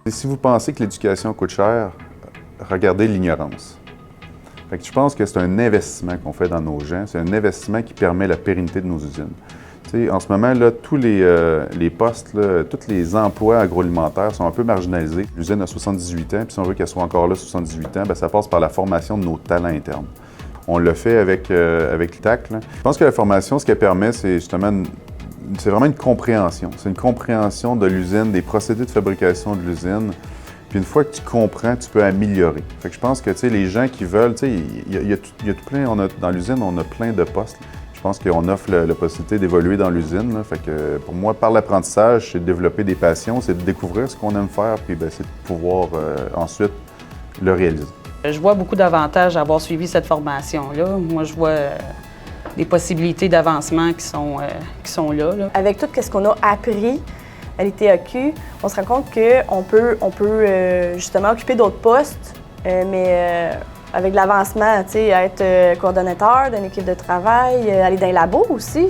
Et si vous pensez que l'éducation coûte cher, regardez l'ignorance. Je pense que c'est un investissement qu'on fait dans nos gens, c'est un investissement qui permet la pérennité de nos usines. T'sais, en ce moment, là, tous les postes, là, tous les emplois agroalimentaires sont un peu marginalisés. L'usine a 78 ans, puis si on veut qu'elle soit encore là 78 ans, bien, ça passe par la formation de nos talents internes. On le fait avec l'ITAC. Je pense que la formation, ce qu'elle permet, c'est justement c'est vraiment une compréhension. C'est une compréhension de l'usine, des procédés de fabrication de l'usine. Puis une fois que tu comprends, tu peux améliorer. Fait que je pense que les gens qui veulent, il y a tout plein, dans l'usine, on a plein de postes. Je pense qu'on offre la possibilité d'évoluer dans l'usine. Fait que pour moi, par l'apprentissage, c'est de développer des passions, c'est de découvrir ce qu'on aime faire, puis c'est de pouvoir ensuite le réaliser. Je vois beaucoup d'avantages à avoir suivi cette formation-là. Moi, je vois des possibilités d'avancement qui sont là. Avec tout ce qu'on a appris à l'ITAQ, on se rend compte qu'on peut justement occuper d'autres postes, mais avec l'avancement, être coordonnateur d'une équipe de travail, aller dans les labos aussi,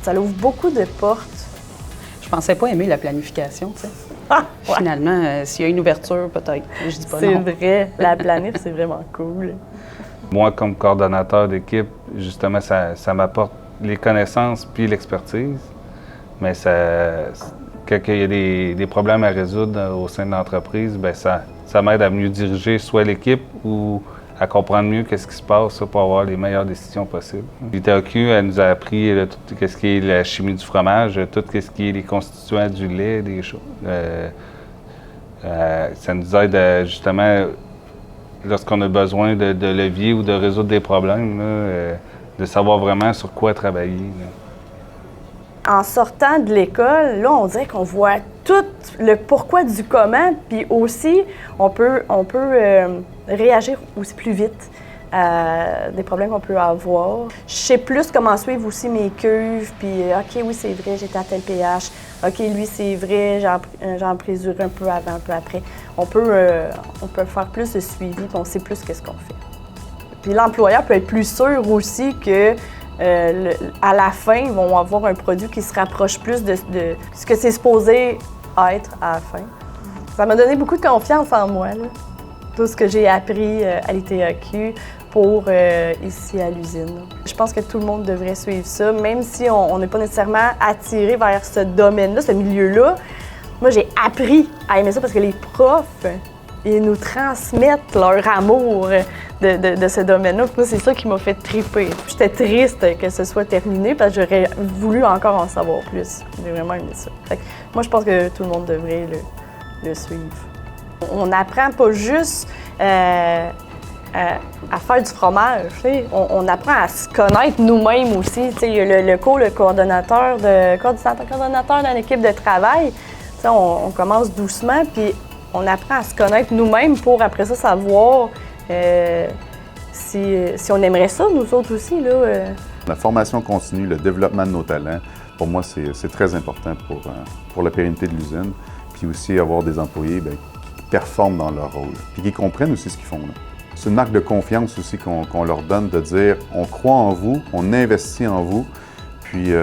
ça ouvre beaucoup de portes. Je pensais pas aimer la planification, tu sais. Ah, ouais. Finalement, s'il y a une ouverture, peut-être. Je dis pas non. C'est vrai, la planif, c'est vraiment cool. Moi, comme coordonnateur d'équipe, justement, ça m'apporte les connaissances puis l'expertise. Mais quand il y a des problèmes à résoudre au sein de l'entreprise, bien, ça m'aide à mieux diriger soit l'équipe ou à comprendre mieux qu'est-ce qui se passe pour avoir les meilleures décisions possibles. L'ITAQ, elle nous a appris tout ce qui est la chimie du fromage, tout ce qui est les constituants du lait, des choses. Ça nous aide justement, lorsqu'on a besoin de levier ou de résoudre des problèmes, là, de savoir vraiment sur quoi travailler. Là. En sortant de l'école, là, on dirait qu'on voit tout le pourquoi du comment, puis aussi, on peut réagir aussi plus vite à des problèmes qu'on peut avoir. Je sais plus comment suivre aussi mes cuves, puis OK, oui, c'est vrai, j'étais à tel pH. OK, lui, c'est vrai, j'en présure un peu avant, un peu après. On peut faire plus de suivi, puis on sait plus qu'est-ce qu'on fait. Puis l'employeur peut être plus sûr aussi que à la fin, ils vont avoir un produit qui se rapproche plus de ce que c'est supposé être à la fin. Ça m'a donné beaucoup de confiance en moi, là. Tout ce que j'ai appris à l'ITAQ pour ici à l'usine. Je pense que tout le monde devrait suivre ça, même si on n'est pas nécessairement attiré vers ce domaine-là, ce milieu-là. Moi, j'ai appris à aimer ça parce que les profs, ils nous transmettent leur amour de ce domaine-là. Moi, c'est ça qui m'a fait triper. J'étais triste que ce soit terminé parce que j'aurais voulu encore en savoir plus. J'ai vraiment aimé ça. Fait que moi, je pense que tout le monde devrait le suivre. On n'apprend pas juste à faire du fromage. On apprend à se connaître nous-mêmes aussi. Il y a le coordonnateur d'une équipe de travail. On commence doucement, puis on apprend à se connaître nous-mêmes pour après ça savoir si on aimerait ça, nous autres aussi. Là. La formation continue, le développement de nos talents, pour moi, c'est très important pour la pérennité de l'usine. Puis aussi avoir des employés qui performent dans leur rôle, puis qui comprennent aussi ce qu'ils font. C'est une marque de confiance aussi qu'on leur donne de dire on croit en vous, on investit en vous. Puis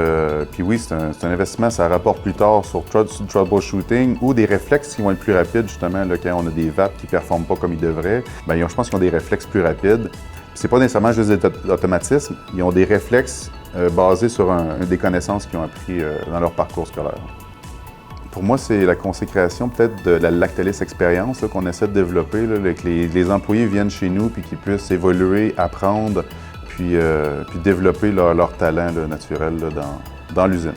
oui, c'est un investissement, ça rapporte plus tard sur troubleshooting ou des réflexes qui vont être plus rapides, justement, là, quand on a des VAP qui ne performent pas comme ils devraient. Bien, je pense qu'ils ont des réflexes plus rapides. Ce n'est pas nécessairement juste des automatismes, ils ont des réflexes basés sur des connaissances qu'ils ont appris dans leur parcours scolaire. Pour moi, c'est la consécration peut-être de la Lactalis Expérience qu'on essaie de développer, là, que les employés viennent chez nous puis qu'ils puissent évoluer, apprendre, puis développer leur talent là, naturel là, dans l'usine.